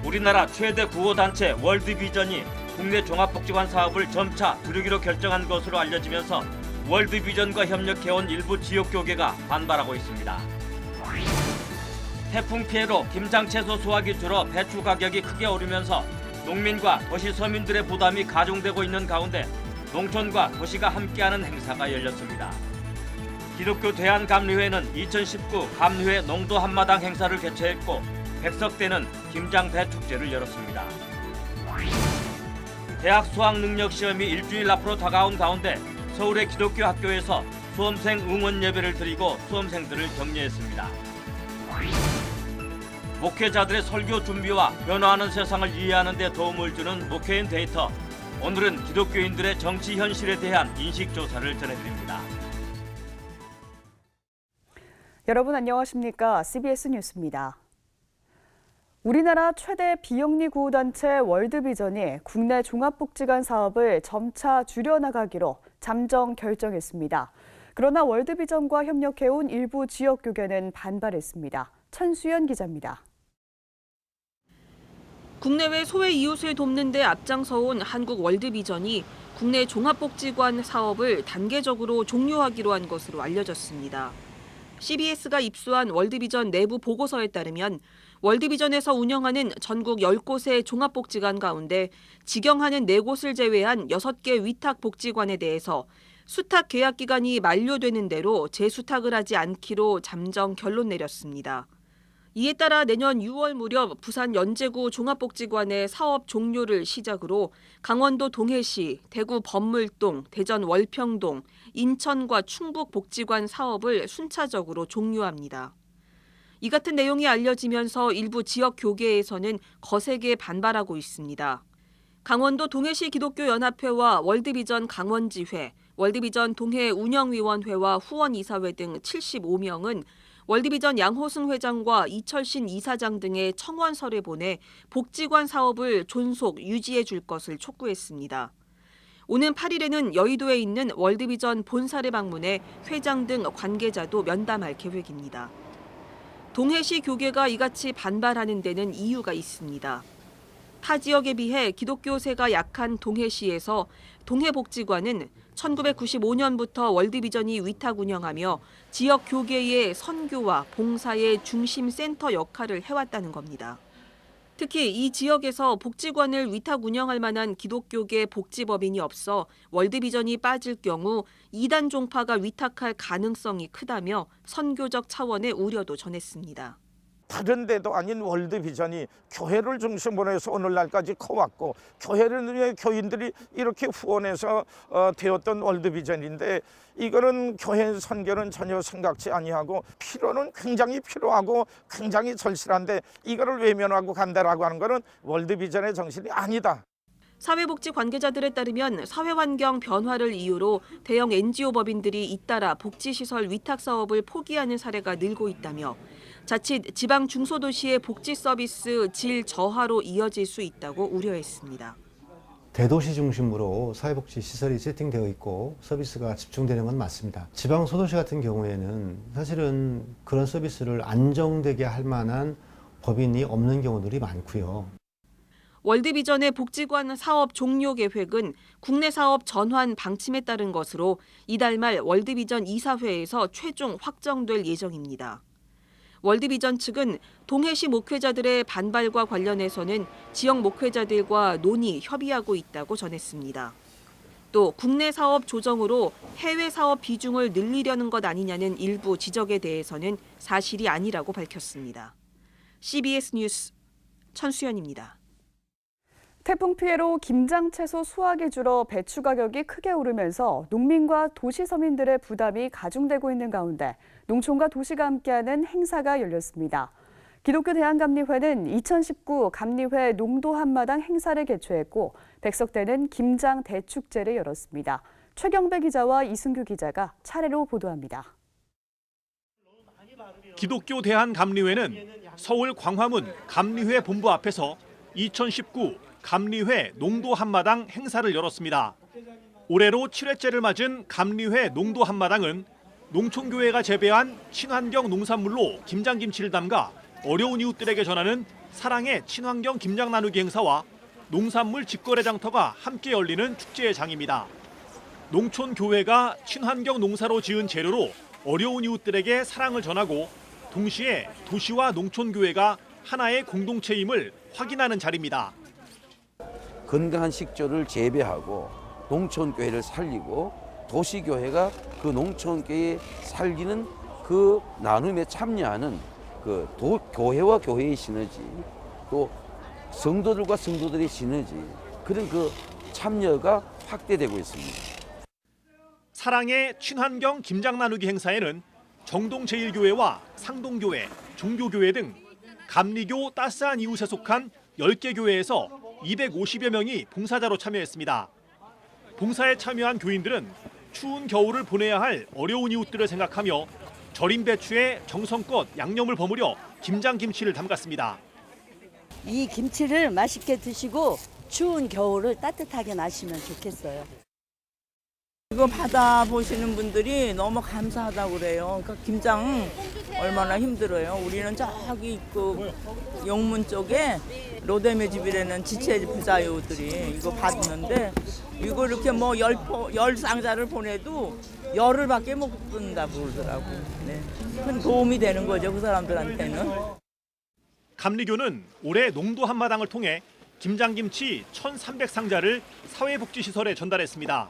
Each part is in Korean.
우리나라 최대 구호단체 월드비전이 국내 종합복지관 사업을 점차 들이기로 결정한 것으로 알려지면서 월드비전과 협력해온 일부 지역교계가 반발하고 있습니다. 태풍 피해로 김장채소 수확이 줄어 배추 가격이 크게 오르면서 농민과 도시 서민들의 부담이 가중되고 있는 가운데 농촌과 도시가 함께하는 행사가 열렸습니다. 기독교 대한감리회는 2019 감리회 농도 한마당 행사를 개최했고 백석대는 김장대축제를 열었습니다. 대학 수학능력시험이 일주일 앞으로 다가온 가운데 서울의 기독교 학교에서 수험생 응원 예배를 드리고 수험생들을 격려했습니다. 목회자들의 설교 준비와 변화하는 세상을 이해하는 데 도움을 주는 목회인 데이터. 오늘은 기독교인들의 정치 현실에 대한 인식조사를 전해드립니다. 여러분 안녕하십니까? CBS 뉴스입니다. 우리나라 최대 비영리 구호단체 월드비전이 국내 종합복지관 사업을 점차 줄여나가기로 잠정 결정했습니다. 그러나 월드비전과 협력해온 일부 지역교계는 반발했습니다. 천수연 기자입니다. 국내외 소외 이웃을 돕는 데 앞장서온 한국 월드비전이 국내 종합복지관 사업을 단계적으로 종료하기로 한 것으로 알려졌습니다. CBS가 입수한 월드비전 내부 보고서에 따르면 월드비전에서 운영하는 전국 10곳의 종합복지관 가운데 직영하는 4곳을 제외한 6개 위탁복지관에 대해서 수탁 계약 기간이 만료되는 대로 재수탁을 하지 않기로 잠정 결론 내렸습니다. 이에 따라 내년 6월 무렵 부산 연제구 종합복지관의 사업 종료를 시작으로 강원도 동해시, 대구 범물동, 대전 월평동, 인천과 충북 복지관 사업을 순차적으로 종료합니다. 이 같은 내용이 알려지면서 일부 지역 교계에서는 거세게 반발하고 있습니다. 강원도 동해시 기독교연합회와 월드비전 강원지회, 월드비전 동해 운영위원회와 후원이사회 등 75명은 월드비전 양호승 회장과 이철신 이사장 등의 청원서를 보내 복지관 사업을 존속 유지해 줄 것을 촉구했습니다. 오는 8일에는 여의도에 있는 월드비전 본사를 방문해 회장 등 관계자도 면담할 계획입니다. 동해시 교계가 이같이 반발하는 데는 이유가 있습니다. 타 지역에 비해 기독교세가 약한 동해시에서 동해복지관은 1995년부터 월드비전이 위탁 운영하며 지역 교계의 선교와 봉사의 중심 센터 역할을 해왔다는 겁니다. 특히 이 지역에서 복지관을 위탁 운영할 만한 기독교계 복지법인이 없어 월드비전이 빠질 경우 이단 종파가 위탁할 가능성이 크다며 선교적 차원의 우려도 전했습니다. 다른 데도 아닌 월드비전이 교회를 중심으로 해서 오늘날까지 커왔고 교회를 교인들이 이렇게 후원해서 되었던 월드비전인데 이거는 교회 선교는 전혀 생각지 아니하고 필요는 굉장히 필요하고 굉장히 절실한데 이거를 외면하고 간다라고 하는 거는 월드비전의 정신이 아니다. 사회복지 관계자들에 따르면 사회환경 변화를 이유로 대형 NGO 법인들이 잇따라 복지시설 위탁 사업을 포기하는 사례가 늘고 있다며 자칫 지방 중소도시의 복지 서비스 질 저하로 이어질 수 있다고 우려했습니다. 대도시 중심으로 사회복지 시설이 세팅되어 있고 서비스가 집중되는 건 맞습니다. 지방 소도시 같은 경우에는 사실은 그런 서비스를 안정되게 할 만한 법인이 없는 경우들이 많고요. 월드비전의 복지관 사업 종료 계획은 국내 사업 전환 방침에 따른 것으로 이달 말 월드비전 이사회에서 최종 확정될 예정입니다. 월드비전 측은 동해시 목회자들의 반발과 관련해서는 지역 목회자들과 논의, 협의하고 있다고 전했습니다. 또 국내 사업 조정으로 해외 사업 비중을 늘리려는 것 아니냐는 일부 지적에 대해서는 사실이 아니라고 밝혔습니다. CBS 뉴스 천수연입니다. 태풍 피해로 김장채소 수확이 줄어 배추 가격이 크게 오르면서 농민과 도시 서민들의 부담이 가중되고 있는 가운데 농촌과 도시가 함께하는 행사가 열렸습니다. 기독교 대한감리회는 2019 감리회 농도 한마당 행사를 개최했고 백석대는 김장 대축제를 열었습니다. 최경배 기자와 이승규 기자가 차례로 보도합니다. 기독교 대한감리회는 서울 광화문 감리회 본부 앞에서 2019 감리회 농도 한마당 행사를 열었습니다. 올해로 7회째를 맞은 감리회 농도 한마당은 농촌교회가 재배한 친환경 농산물로 김장김치를 담가 어려운 이웃들에게 전하는 사랑의 친환경 김장 나누기 행사와 농산물 직거래 장터가 함께 열리는 축제의 장입니다. 농촌 교회가 친환경 농사로 지은 재료로 어려운 이웃들에게 사랑을 전하고 동시에 도시와 농촌 교회가 하나의 공동체임을 확인하는 자리입니다. 건강한 식재료를 재배하고 농촌교회를 살리고 도시교회가 그 농촌교회에 살리는 그 나눔에 참여하는 그 교회와 교회의 시너지, 또 성도들과 성도들의 시너지, 그런 그 참여가 확대되고 있습니다. 사랑의 친환경 김장 나누기 행사에는 정동제일교회와 상동교회, 종교교회 등 감리교 따스한 이웃에 속한 10개 교회에서 250여 명이 봉사자로 참여했습니다. 봉사에 참여한 교인들은 추운 겨울을 보내야 할 어려운 이웃들을 생각하며 절임 배추에 정성껏 양념을 버무려 김장김치를 담갔습니다. 이 김치를 맛있게 드시고 추운 겨울을 따뜻하게 마시면 좋겠어요. 이거 받아보시는 분들이 너무 감사하다고 그래요. 그러니까 김장 얼마나 힘들어요. 우리는 저기 그 영문 쪽에 로데메 집이라는 지체 부자유들이 이거 받는데 이거 이렇게 뭐 열 상자를 보내도 열흘밖에 못 쓴다고 그러더라고. 네. 큰 도움이 되는 거죠, 그 사람들한테는. 감리교는 올해 농도 한마당을 통해 김장김치 1,300상자를 사회복지시설에 전달했습니다.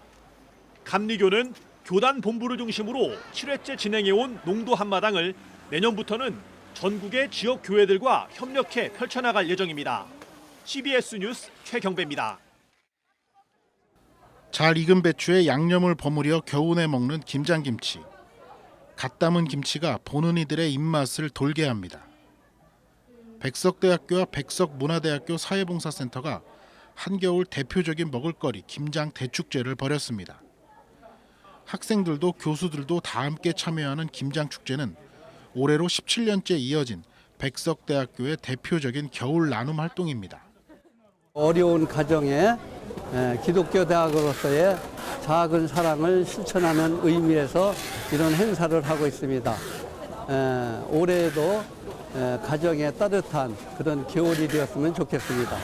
감리교는 교단 본부를 중심으로 7회째 진행해온 농도 한마당을 내년부터는 전국의 지역 교회들과 협력해 펼쳐나갈 예정입니다. CBS 뉴스 최경배입니다. 잘 익은 배추에 양념을 버무려 겨우내 먹는 김장김치. 갓 담은 김치가 보는 이들의 입맛을 돌게 합니다. 백석대학교와 백석문화대학교 사회봉사센터가 한겨울 대표적인 먹을거리 김장 대축제를 벌였습니다. 학생들도 교수들도 다 함께 참여하는 김장축제는 올해로 17년째 이어진 백석대학교의 대표적인 겨울 나눔 활동입니다. 어려운 가정에 기독교 대학으로서의 작은 사랑을 실천하는 의미에서 이런 행사를 하고 있습니다. 올해에도 가정에 따뜻한 그런 겨울이 되었으면 좋겠습니다.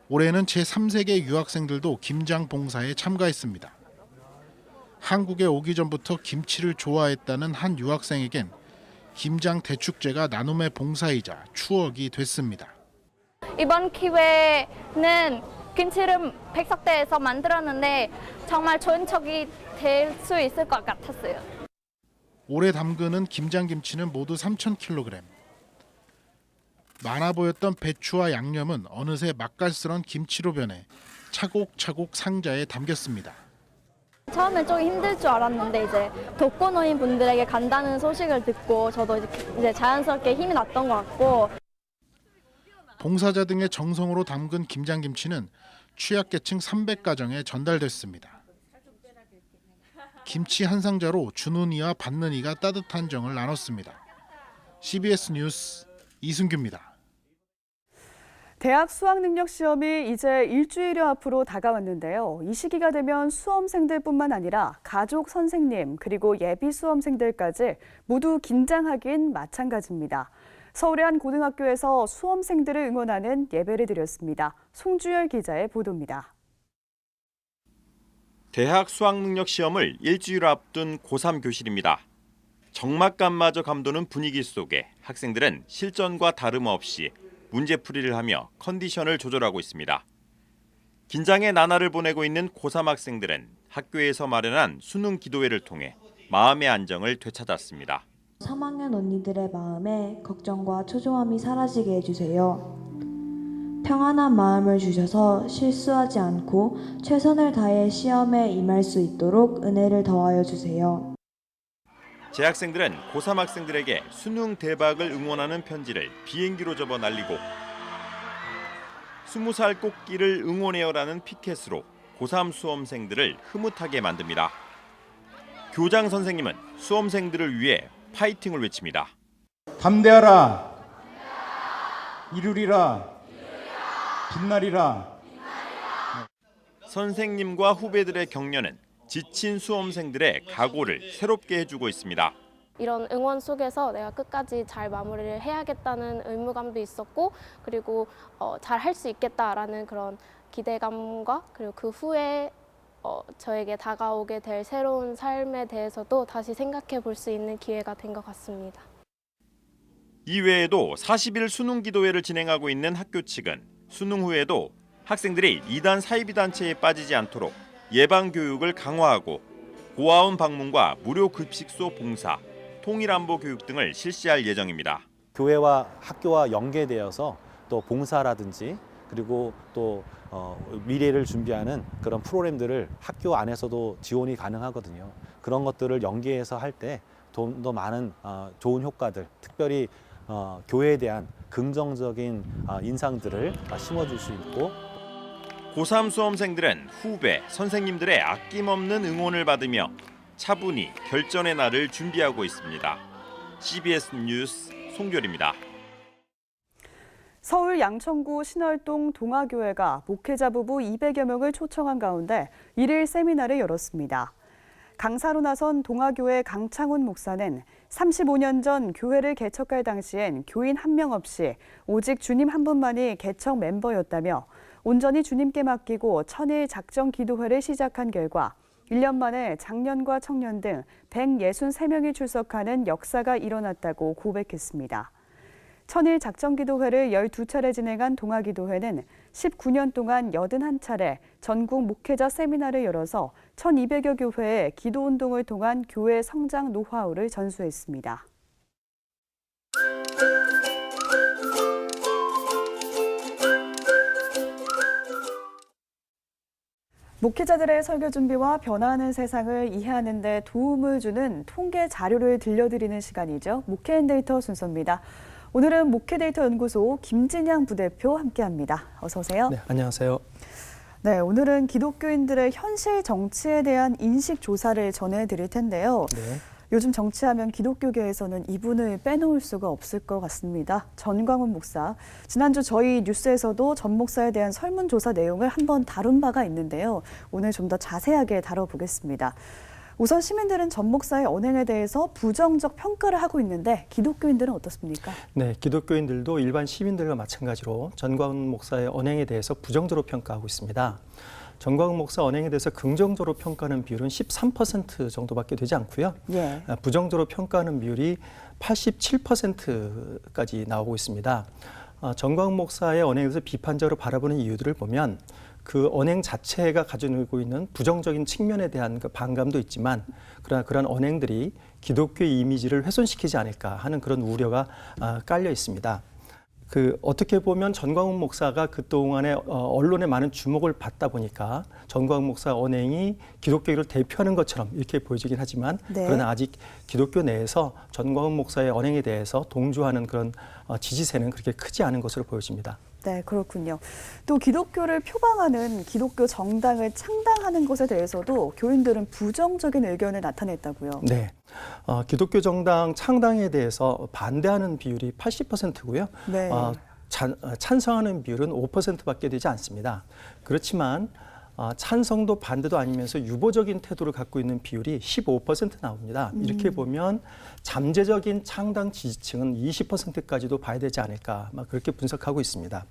올해는 제3세계 유학생들도 김장 봉사에 참가했습니다. 한국에 오기 전부터 김치를 좋아했다는 한 유학생에겐 김장 대축제가 나눔의 봉사이자 추억이 됐습니다. 이번 기회는 김치를 백석대에서 만들었는데 정말 좋은 척이 될 수 있을 것 같았어요. 올해 담그는 김장김치는 모두 3,000kg. 많아 보였던 배추와 양념은 어느새 맛깔스런 김치로 변해 차곡차곡 상자에 담겼습니다. 처음엔 좀 힘들 줄 알았는데 이제 독거노인 분들에게 간다는 소식을 듣고 저도 이제 자연스럽게 힘이 났던 것 같고. 봉사자 등의 정성으로 담근 김장김치는 취약계층 300가정에 전달됐습니다. 김치 한 상자로 주는 이와 받는 이가 따뜻한 정을 나눴습니다. CBS 뉴스 이승규입니다. 대학 수학능력 시험이 이제 일주일여 앞으로 다가왔는데요. 이 시기가 되면 수험생들뿐만 아니라 가족, 선생님, 그리고 예비 수험생들까지 모두 긴장하긴 마찬가지입니다. 서울의 한 고등학교에서 수험생들을 응원하는 예배를 드렸습니다. 송주열 기자의 보도입니다. 대학 수학능력 시험을 일주일 앞둔 고3 교실입니다. 적막감마저 감도는 분위기 속에 학생들은 실전과 다름없이 문제풀이를 하며 컨디션을 조절하고 있습니다. 긴장의 나날을 보내고 있는 고3 학생들은 학교에서 마련한 수능 기도회를 통해 마음의 안정을 되찾았습니다. 3학년 언니들의 마음에 걱정과 초조함이 사라지게 해주세요. 평안한 마음을 주셔서 실수하지 않고 최선을 다해 시험에 임할 수 있도록 은혜를 더하여 주세요. 재학생들은 고3 학생들에게 수능 대박을 응원하는 편지를 비행기로 접어 날리고 20살 꽃길을 응원해요라는 피켓으로 고3 수험생들을 흐뭇하게 만듭니다. 교장 선생님은 수험생들을 위해 파이팅을 외칩니다. 담대하라, 이루리라, 빛나리라. 선생님과 후배들의 격려는 지친 수험생들의 각오를 새롭게 해주고 있습니다. 이런 응원 속에서 내가 끝까지 잘 마무리를 해야겠다는 의무감도 있었고 그리고 잘 할 수 있겠다라는 그런 기대감과 그리고 그 후에 저에게 다가오게 될 새로운 삶에 대해서도 다시 생각해 볼 수 있는 기회가 된 것 같습니다. 이외에도 40일 수능 기도회를 진행하고 있는 학교 측은 수능 후에도 학생들이 이단 사이비 단체에 빠지지 않도록 예방 교육을 강화하고 고아원 방문과 무료 급식소 봉사, 통일안보 교육 등을 실시할 예정입니다. 교회와 학교와 연계되어서 또 봉사라든지 그리고 또 미래를 준비하는 그런 프로그램들을 학교 안에서도 지원이 가능하거든요. 그런 것들을 연계해서 할 때 좀 더 많은 좋은 효과들, 특별히 교회에 대한 긍정적인 인상들을 심어줄 수 있고 고3 수험생들은 후배, 선생님들의 아낌없는 응원을 받으며 차분히 결전의 날을 준비하고 있습니다. CBS 뉴스 송결입니다. 서울 양천구 신월동 동아교회가 목회자 부부 200여 명을 초청한 가운데 1일 세미나를 열었습니다. 강사로 나선 동아교회 강창훈 목사는 35년 전 교회를 개척할 당시엔 교인 한 명 없이 오직 주님 한 분만이 개척 멤버였다며 온전히 주님께 맡기고 천일 작정 기도회를 시작한 결과 1년 만에 장년과 청년 등 163명이 출석하는 역사가 일어났다고 고백했습니다. 천일 작정기도회를 12차례 진행한 동아기도회는 19년 동안 81차례 전국 목회자 세미나를 열어서 1200여 교회에 기도운동을 통한 교회 성장 노하우를 전수했습니다. 목회자들의 설교 준비와 변화하는 세상을 이해하는 데 도움을 주는 통계 자료를 들려드리는 시간이죠. 목회앤데이터 순서입니다. 오늘은 목회데이터 연구소 김진양 부대표 함께합니다. 어서 오세요. 네, 안녕하세요. 네, 오늘은 기독교인들의 현실 정치에 대한 인식 조사를 전해드릴 텐데요. 네. 요즘 정치하면 기독교계에서는 이분을 빼놓을 수가 없을 것 같습니다. 전광훈 목사. 지난주 저희 뉴스에서도 전 목사에 대한 설문조사 내용을 한번 다룬 바가 있는데요. 오늘 좀 더 자세하게 다뤄보겠습니다. 우선 시민들은 전 목사의 언행에 대해서 부정적 평가를 하고 있는데 기독교인들은 어떻습니까? 네, 기독교인들도 일반 시민들과 마찬가지로 전광훈 목사의 언행에 대해서 부정적으로 평가하고 있습니다. 전광훈 목사 언행에 대해서 긍정적으로 평가하는 비율은 13% 정도밖에 되지 않고요. 예. 부정적으로 평가하는 비율이 87%까지 나오고 있습니다. 전광훈 목사의 언행에 대해서 비판적으로 바라보는 이유들을 보면 그 언행 자체가 가지고 있는 부정적인 측면에 대한 그 반감도 있지만 그러나 그런 언행들이 기독교의 이미지를 훼손시키지 않을까 하는 그런 우려가 깔려 있습니다. 어떻게 보면 전광훈 목사가 그동안에 언론에 많은 주목을 받다 보니까 전광훈 목사 언행이 기독교를 대표하는 것처럼 이렇게 보여지긴 하지만 네. 그러나 아직 기독교 내에서 전광훈 목사의 언행에 대해서 동조하는 그런 지지세는 그렇게 크지 않은 것으로 보여집니다. 네, 그렇군요. 또 기독교를 표방하는 기독교 정당을 창당하는 것에 대해서도 교인들은 부정적인 의견을 나타냈다고요. 네, 기독교 정당 창당에 대해서 반대하는 비율이 80%고요. 네. 찬성하는 비율은 5%밖에 되지 않습니다. 그렇지만 찬성도 반대도 아니면서 유보적인 태도를 갖고 있는 비율이 15% 나옵니다. 이렇게 보면 잠재적인 창당 지지층은 20%까지도 봐야 되지 않을까 그렇게 분석하고 있습니다.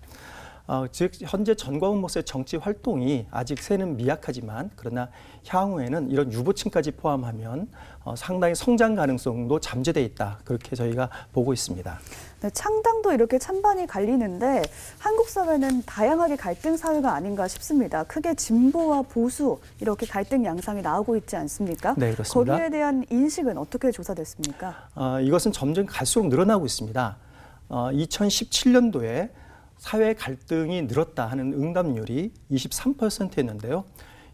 즉 현재 전광훈 목사의 정치 활동이 아직 새는 미약하지만 그러나 향후에는 이런 유보층까지 포함하면 상당히 성장 가능성도 잠재돼 있다. 그렇게 저희가 보고 있습니다. 네, 창당도 이렇게 찬반이 갈리는데 한국 사회는 다양하게 갈등 사회가 아닌가 싶습니다. 크게 진보와 보수 이렇게 갈등 양상이 나오고 있지 않습니까? 네, 그렇습니다. 거기에 대한 인식은 어떻게 조사됐습니까? 이것은 점점 갈수록 늘어나고 있습니다. 2017년도에 사회 갈등이 늘었다 하는 응답률이 23%였는데요.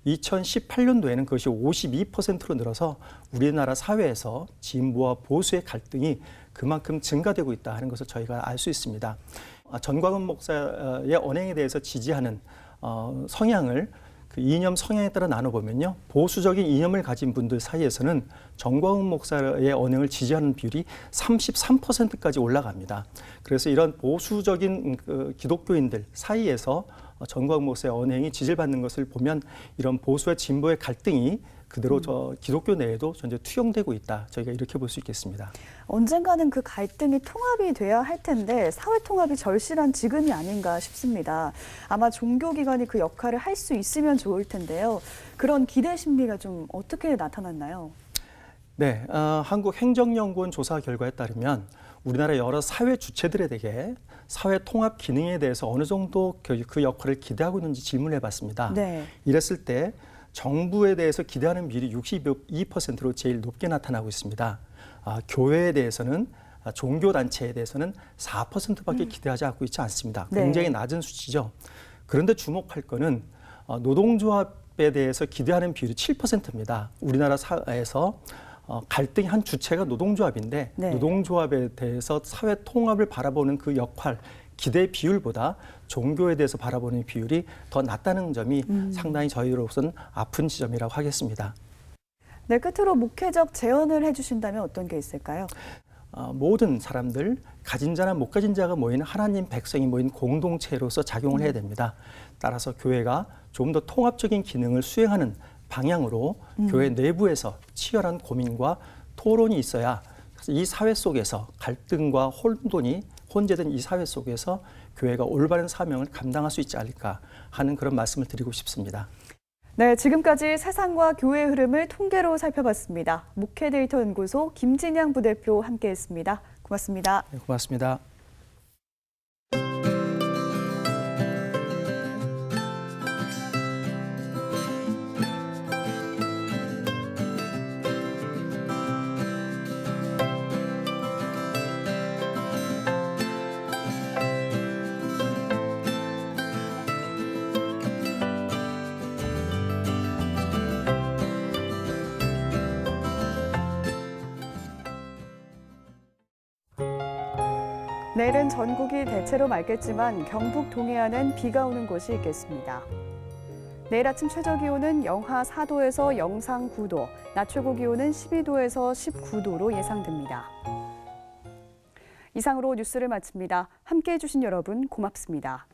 2018년도에는 그것이 52%로 늘어서 우리나라 사회에서 진보와 보수의 갈등이 그만큼 증가되고 있다 하는 것을 저희가 알 수 있습니다. 전광훈 목사의 언행에 대해서 지지하는 성향을 그 이념 성향에 따라 나눠보면요. 보수적인 이념을 가진 분들 사이에서는 전광훈 목사의 언행을 지지하는 비율이 33%까지 올라갑니다. 그래서 이런 보수적인 기독교인들 사이에서 전광훈 목사의 언행이 지지를 받는 것을 보면 이런 보수와 진보의 갈등이 그대로 저 기독교 내에도 전제 투영되고 있다. 저희가 이렇게 볼 수 있겠습니다. 언젠가는 그 갈등이 통합이 돼야 할 텐데 사회 통합이 절실한 지금이 아닌가 싶습니다. 아마 종교기관이 그 역할을 할 수 있으면 좋을 텐데요. 그런 기대 심리가 좀 어떻게 나타났나요? 네, 한국행정연구원 조사 결과에 따르면 우리나라 여러 사회 주체들에게 사회 통합 기능에 대해서 어느 정도 그 역할을 기대하고 있는지 질문을 해봤습니다. 네. 이랬을 때 정부에 대해서 기대하는 비율이 62%로 제일 높게 나타나고 있습니다. 교회에 대해서는 종교단체에 대해서는 4%밖에 기대하지 않고 있지 않습니다. 굉장히 낮은 수치죠. 그런데 주목할 거는 노동조합에 대해서 기대하는 비율이 7%입니다. 우리나라 사회에서 갈등의 한 주체가 노동조합인데 노동조합에 대해서 사회 통합을 바라보는 그 역할, 기대 비율보다 종교에 대해서 바라보는 비율이 더 낮다는 점이 상당히 저희로서는 아픈 지점이라고 하겠습니다. 네, 끝으로 목회적 제언을 해주신다면 어떤 게 있을까요? 모든 사람들, 가진 자나 못 가진 자가 모인 하나님 백성이 모인 공동체로서 작용을 해야 됩니다. 따라서 교회가 좀 더 통합적인 기능을 수행하는 방향으로 교회 내부에서 치열한 고민과 토론이 있어야 이 사회 속에서 갈등과 혼재된 이 사회 속에서 교회가 올바른 사명을 감당할 수 있지 않을까 하는 그런 말씀을 드리고 싶습니다. 네, 지금까지 세상과 교회의 흐름을 통계로 살펴봤습니다. 목회데이터 연구소 김진양 부대표 함께했습니다. 고맙습니다. 네, 고맙습니다. 내일은 전국이 대체로 맑겠지만 경북 동해안은 비가 오는 곳이 있겠습니다. 내일 아침 최저 기온은 영하 4도에서 영상 9도, 낮 최고 기온은 12도에서 19도로 예상됩니다. 이상으로 뉴스를 마칩니다. 함께해 주신 여러분 고맙습니다.